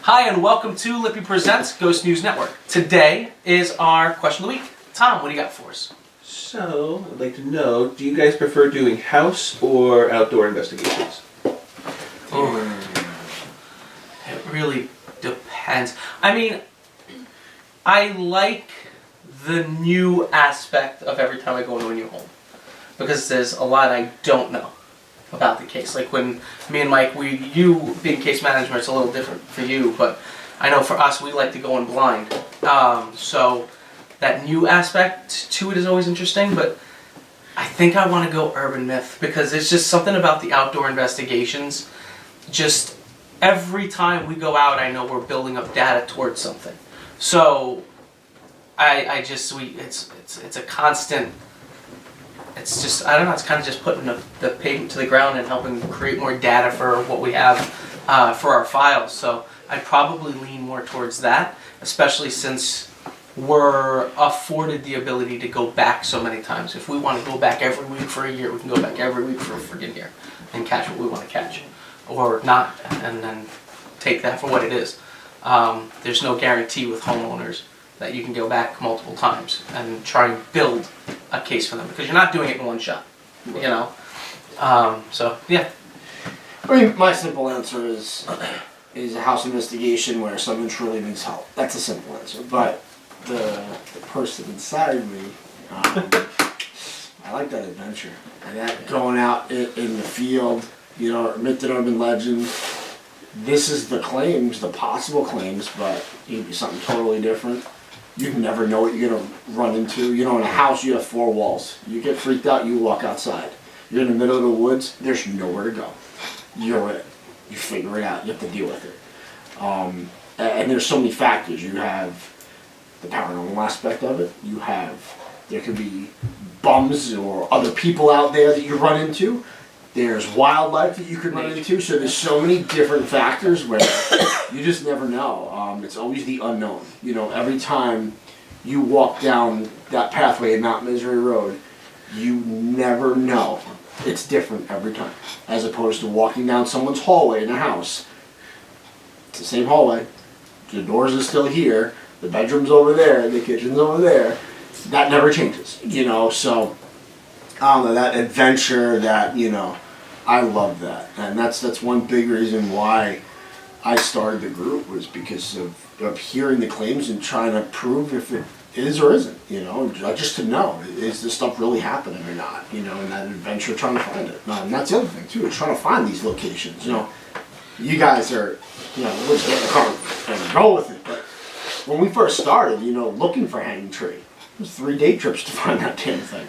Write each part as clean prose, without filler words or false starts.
Hi, and welcome to Lippy Presents Ghost News Network. Today is our question of the week. Tom, what do you got for us? So, I'd like to know, do you guys prefer doing house or outdoor investigations? It really depends. I mean, I like the new aspect of every time I go into a new home. Because there's a lot I don't know about the case. Like when me and Mike, you being case manager, it's a little different for you, but I know for us, we like to go in blind. So that new aspect to it is always interesting, but I think I want to go urban myth because there's just something about the outdoor investigations. Just every time we go out, I know we're building up data towards something. So it's a constant. It's just, I don't know, it's kind of just putting the pavement to the ground and helping create more data for what we have for our files. So I'd probably lean more towards that, especially since we're afforded the ability to go back so many times. If we want to go back every week for a year, we can go back every week for a friggin' year and catch what we want to catch. Or not, and then take that for what it is. There's no guarantee with homeowners that you can go back multiple times and try and build a case for them because you're not doing it in one shot, you know. So yeah. I mean, my simple answer is a house investigation where someone truly needs help. That's a simple answer. But the person inside me, I like that adventure and that going out in the field. You know, myth and urban legend. This is the claims, the possible claims, but it could be something totally different. You never know what you're going to run into. You know, in a house, you have 4 walls. You get freaked out, you walk outside. You're in the middle of the woods, there's nowhere to go. You're it. You figure it out. You have to deal with it. And there's so many factors. You have the paranormal aspect of it. There could be bums or other people out there that you run into. There's wildlife that you could run into, so there's so many different factors where you just never know. It's always the unknown. You know, every time you walk down that pathway in Mount Misery Road, you never know. It's different every time. As opposed to walking down someone's hallway in a house. It's the same hallway. The doors are still here. The bedroom's over there. The kitchen's over there. That never changes. You know, so I don't know, that adventure, that, you know, I love that. And that's one big reason why I started the group, was because of hearing the claims and trying to prove if it is or isn't, you know, just to know, is this stuff really happening or not, you know, and that adventure trying to find it. And that's the other thing too, is trying to find these locations, you know. You guys are, you know, let's get in the car and go with it, but when we first started, you know, looking for Hanging Tree, it was 3 day trips to find that damn thing.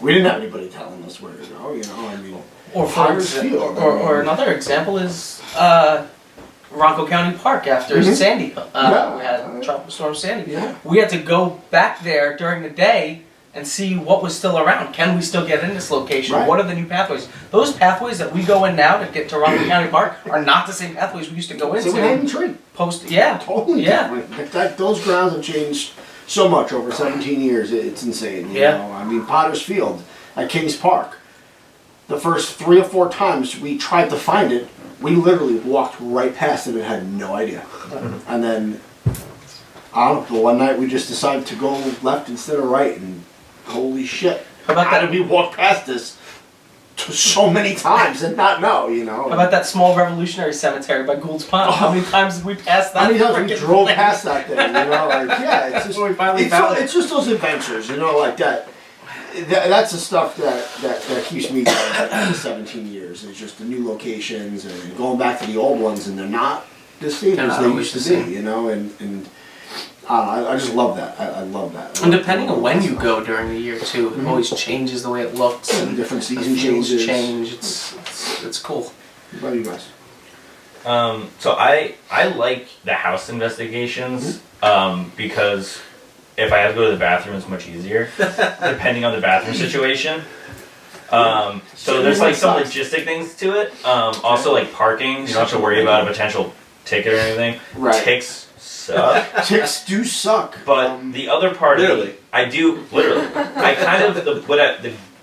We didn't have anybody telling us where to go, you know, I mean. Or another example is Ronco County Park after Sandy. We had Tropical Storm Sandy. Yeah. We had to go back there during the day and see what was still around. Can we still get in this location? Right. What are the new pathways? Those pathways that we go in now to get to Ronco County Park are not the same pathways we used to go into. So Hanging Tree. Totally different. Those grounds have changed so much over 17 years. It's insane. You know? I mean, Potter's Field at Kings Park. The first 3 or 4 times we tried to find it, we literally walked right past it and had no idea. And then, I don't know, one night we just decided to go left instead of right, and holy shit. How did we walk past this so many times and not know, you know? How about that small revolutionary cemetery by Gould's Pond? How many times did we pass that? How many times we drove past that thing, you know? Like, yeah, it's just, we finally found it. It's just those adventures, you know, like that. That's the stuff that keeps me going after 17 years. It's just the new locations and going back to the old ones, and they're not the same as they used to be, you know. And I just love that. I love that. And depending on when you go during the year too, it always changes the way it looks. And different season changes. It's cool. What about you guys? So I like the house investigations because if I have to go to the bathroom, it's much easier, depending on the bathroom situation. So there's like some logistic things to it. Also like parking, you don't have to worry about a potential ticket or anything. Right. Ticks suck. Ticks do suck. But the other part literally. I do, literally. I kind of,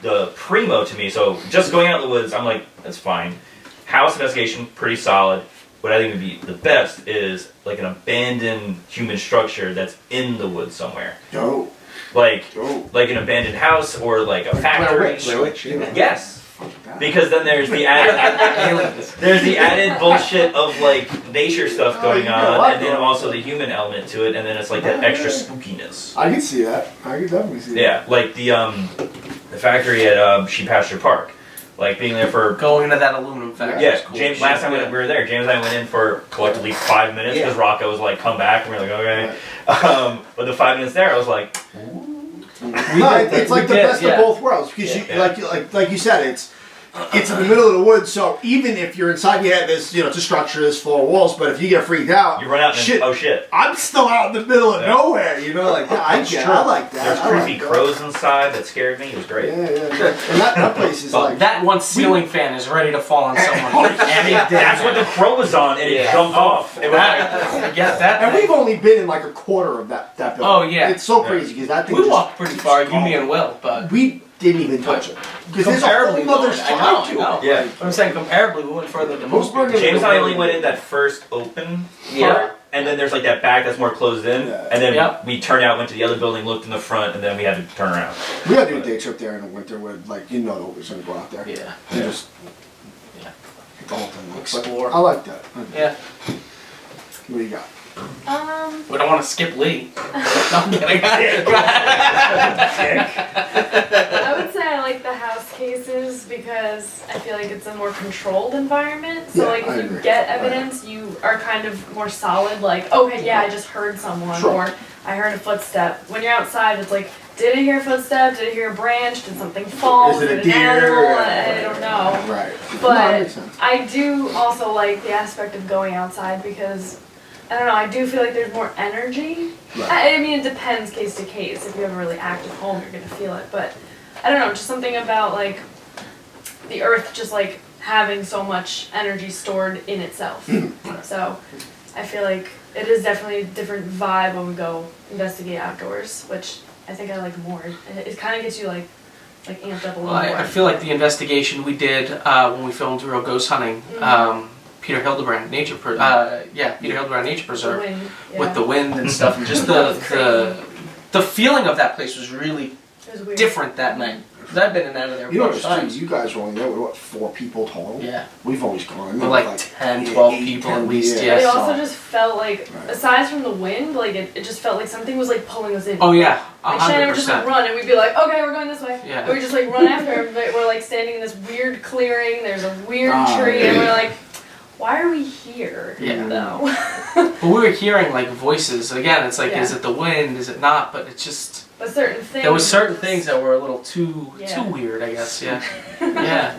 the primo to me, so just going out in the woods, I'm like, that's fine. House investigation, pretty solid. what I think would be the best is like an abandoned human structure that's in the woods somewhere. Dope. Like Dope. like an abandoned house or like a factory. Blair Witch, yeah. Yes. That. Because then there's the added there's the added bullshit of like nature stuff going you got a on, lot and then going also the human element to it, and then it's like that extra spookiness. I can see that. I can definitely see that. Yeah, like the factory at Sheep Pasture Park, like being there for. Going into that aluminum factory. Yeah, is cool. James. Last time we were there, James and I went in for collectively 5 minutes because Rocco was like, "Come back," and we were like, "Okay." But the 5 minutes there, I was like, No, it's like the best of both worlds because like you said, it's in the middle of the woods. So even if you're inside, it's a structure, there's four walls. But if you get freaked out, you run out and shit. Oh shit! I'm still out in the middle of nowhere. Like I like that. There's creepy crows inside that scared me. It was great. Yeah. And that place is like that one ceiling fan is ready to fall on someone. That's what the crow was on, and it jumped off. It was I get that. And we've only been in like a quarter of that building. Oh, yeah. It's so crazy because that thing. We walked pretty far, you, me, and Will, but we didn't even touch it because there's a whole comparably, other I side to know. it. Yeah. I'm saying comparably, we went further than most people. James and I only went in that first open part, and then there's like that back that's more closed in, and then we turned out, went to the other building, looked in the front, and then we had to turn around. We had to do a day trip there in the winter where, like, we was going to go out there. Yeah. And just Yeah. the whole thing. Explore. I like that. Yeah. What do you got? We don't want to skip Lee. No, I'm kidding. I would say I like the house cases because I feel like it's a more controlled environment. So Yeah, like I if you agree. get evidence, you are kind of more solid. Like, okay, yeah, I just heard someone, Sure. or I heard a footstep. When you're outside, it's like, did I hear a footstep? Did I hear a branch? Did something fall? Is it a an deer? animal? I don't know. Right. But that makes sense. I do also like the aspect of going outside because, I don't know, I do feel like there's more energy. Right. I mean, it depends case to case. If you have a really active home, you're gonna feel it. But I don't know, just something about like the earth just like having so much energy stored in itself. So I feel like it is definitely a different vibe when we go investigate outdoors, which I think I like more. It kind of gets you like amped up a little Well, more. I feel like the investigation we did when we filmed Real Ghost Hunting, Peter Hildebrand Nature Preserve, with the wind and stuff, and just the feeling of that place was really It was weird. different that night. 'Cause I've been in and out of there You know, both times. you guys were only there with what, 4 people total? Yeah. We've always gone in With there like with 10, 12 8, people 10, at least, But yeah. it so- also just felt like, Right. aside from the wind, like it just felt like something was like pulling us in. Oh yeah, Like Shannon would just like 100%. run and we'd be like, okay, we're going this way. Yeah. And we just like run after him, but we're like standing in this weird clearing, there's a weird Ah, tree, yeah. and we're like, why are we here? Yeah. Though. But we were hearing like voices. Again, it's like, Yeah. is it the wind? Is it not? But it's just, But certain things. there was certain things that were a little too Yeah. weird, I guess. Yeah. Yeah.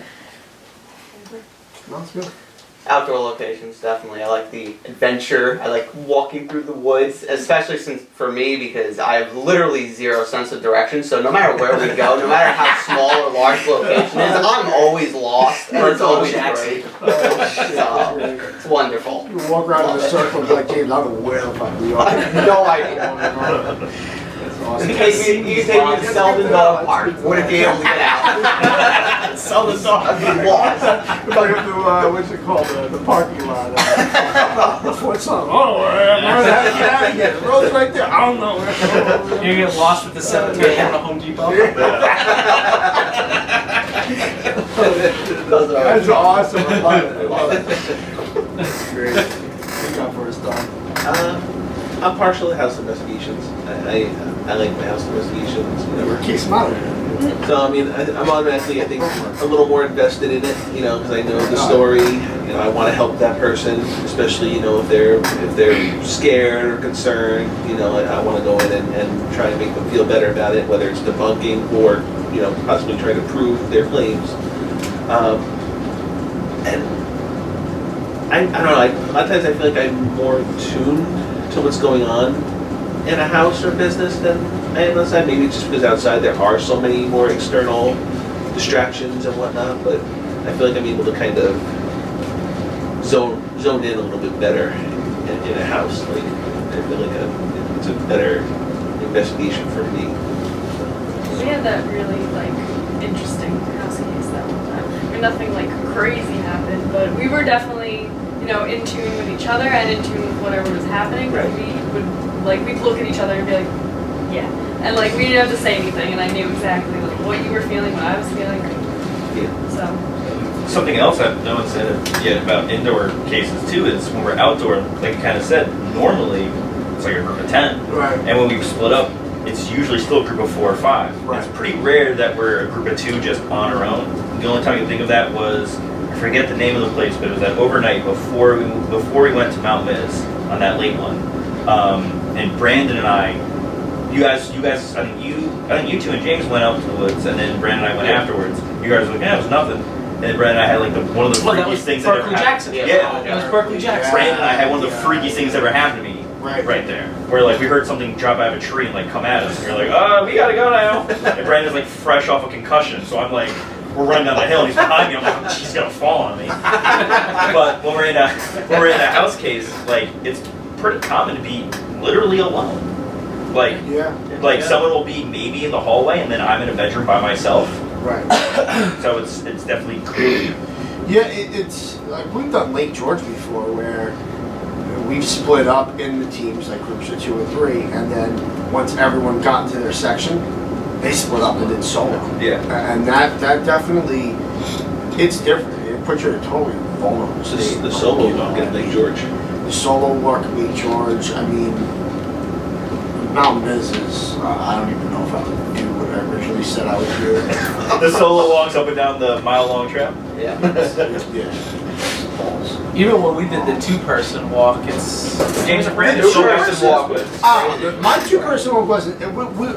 No, it's good. Outdoor locations, definitely. I like the adventure. I like walking through the woods, especially since for me because I have literally zero sense of direction. So no matter where we go, no matter how small or large the location is, I'm always lost, and it's always great. So, it's wonderful. You walk around in a circle and be like, James, I don't know where the fuck we I are. have no idea. That's You awesome. can take me to Selden Dog Park. Wouldn't be able to get out. Selden Dog I'd be lost. If I go to, what's it called, the parking lot. What's up? Oh, yeah, the road's right there. I don't know where. You get lost with the cemetery going to Home Depot. Those are That's awesome. I love it. I love it. That's great. Good job for us, Tom. I'm partial to house investigations. I like my house investigations. We're case monitor. So I mean, I'm automatically, I think, a little more invested in it, because I know the story. I want to help that person, especially, if they're scared or concerned. I want to go in and try to make them feel better about it, whether it's debunking or, possibly trying to prove their claims. And I don't know. A lot of times I feel like I'm more tuned to what's going on in a house or business than I am outside. Maybe it's just because outside there are so many more external distractions and whatnot, but I feel like I'm able to kind of zone in a little bit better in a house. Like I feel like it's a better investigation for me. We had that really like interesting house case that one time. I mean, nothing like crazy happened, but we were definitely, in tune with each other and in tune with whatever was happening. Right. We would we'd look at each other and be like, yeah, and like we didn't have to say anything, and I knew exactly like what you were feeling, what I was feeling. So. Something else that no one said yet about indoor cases too is when we're outdoor, like you kind of said, normally it's like a group of 10. Right. And when we split up, it's usually still a group of 4 or 5. Right. It's pretty rare that we're a group of 2 just on our own. The only time I can think of that was, I forget the name of the place, but it was that overnight before we went to Mount Miz on that late one. And Brandon and I, you guys, I think you two and James went out to the woods, and then Brandon and I went afterwards. You guys were like, yeah, it was nothing. And then Brandon and I had like one of the Well, that freakiest was things that ever Berkeley happened. Jackson. Yeah. That was Berkeley Jackson. Brandon and I had one of the freakiest things that ever happened to me. Right there. Where like we heard something drop out of a tree and like come at us. And you're like, we gotta go now. And Brandon's like fresh off a concussion, so I'm like, we're running down the hill and he's behind me. I'm like, oh, she's gonna fall on me. But when we're in a house case, like it's pretty common to be literally alone. Like someone will be maybe in the hallway and then I'm in a bedroom by myself. Right. So it's definitely clearly. Yeah, it's like we've done Lake George before where we've split up in the teams, like groups of 2 or 3, and then once everyone got into their section, they split up and did solo. Yeah. And that definitely, it's different. It puts you in a totally vulnerable state. The solo walk at Lake George. The solo walk at Lake George, I mean, Mount Miz is, I don't even know if I would do what I originally said I would do. The solo walks up and down the mile-long trail. Yeah. Yeah. Even when we did the 2-person walk, it's James and Brandon. The two-person walk was. My 2-person walk wasn't.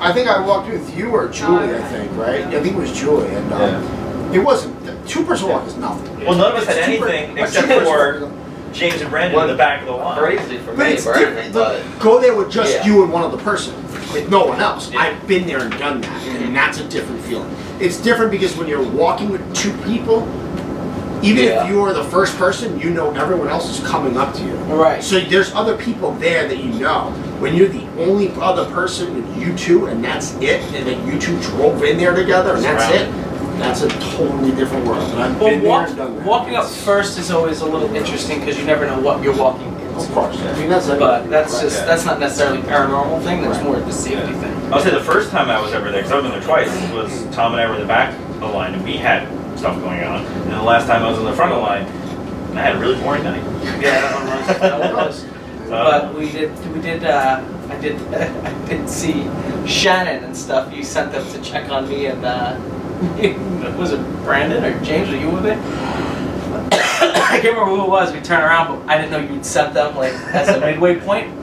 I think I walked with you or Julie. I think right. I think it was Julie, and it wasn't. 2-person walk is nothing. Well, none of us had anything except for James and Brandon in the back of the line. Crazy for But me, it's Brandon, different. but Go there with just Yeah. you and one other person, with no one else. Yeah. I've been there and done that, and that's a different feeling. It's different because when you're walking with 2 people, even Yeah. if you're the first person, you know everyone else is coming up to you. right. So there's other people there that you know. When you're the only other person with you 2 and that's it, and then you 2 drove in there together and that's it, that's a totally different world. And I've been there and done that. Walking up first is always a little interesting because you never know what you're walking into. Of course. I mean, that's But that's right. just that's not necessarily a paranormal thing. That's Right. more of the safety thing. I'll say the first time I was ever there, because I've been there twice, was Tom and I were in the back of the line and we had stuff going on. And then the last time I was in the front of the line, I had a really boring night. Yeah, that one was. That one was. But I did see Shannon and stuff. You sent them to check on me and was it Brandon or James? Were you with it? I can't remember who it was. We turned around, but I didn't know you'd sent them like as a midway point.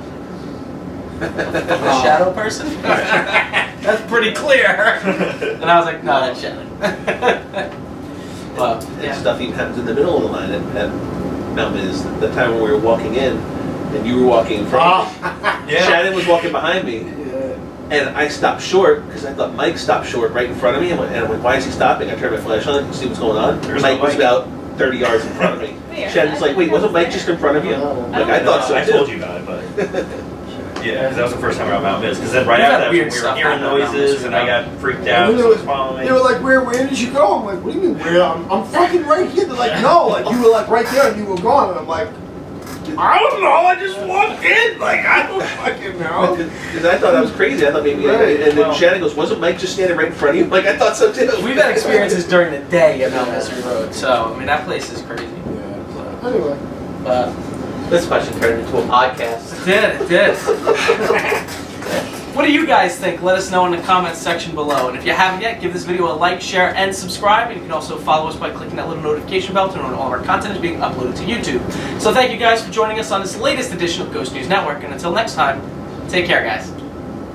The shadow person. That's pretty clear. And I was like, no, that's Shannon. But And stuff even happens in the middle of the line at Mount Miz. The time when we were walking in, and you were walking in front of me. Shannon was walking behind me, and I stopped short because I thought Mike stopped short right in front of me. And I went, why is he stopping? I turned my flash on to see what's going on. There's Mike no was Mike. about 30 yards in front of me. Yeah. Shannon's like, wait, wasn't Mike just in front of you? Like, I thought so I too. told you about it, but yeah, because that was the first time we were on Mount Miz. Because then right We've had after that, we weird were stuff hearing happen on Mount noises, Miz, and I got freaked out. And So was following they me. were like, where did you go? I'm like, what do you mean where? I'm fucking right here. They're like, no, like you were like right there and you were gone. And I'm like, I don't know, I just walked in. Like, I don't fucking know. Because I thought I was crazy. I thought maybe, and then Shannon goes, wasn't Mike just standing right in front of you? Like, I thought so too. we've had experiences during the day at Mount Misery Road, so I mean that place is crazy. Yeah, anyway. But this question turned into a podcast. it did. What do you guys think? Let us know in the comments section below. And if you haven't yet, give this video a like, share, and subscribe. And you can also follow us by clicking that little notification bell to know when all of our content is being uploaded to YouTube. So thank you guys for joining us on this latest edition of Ghost News Network. And until next time, take care, guys.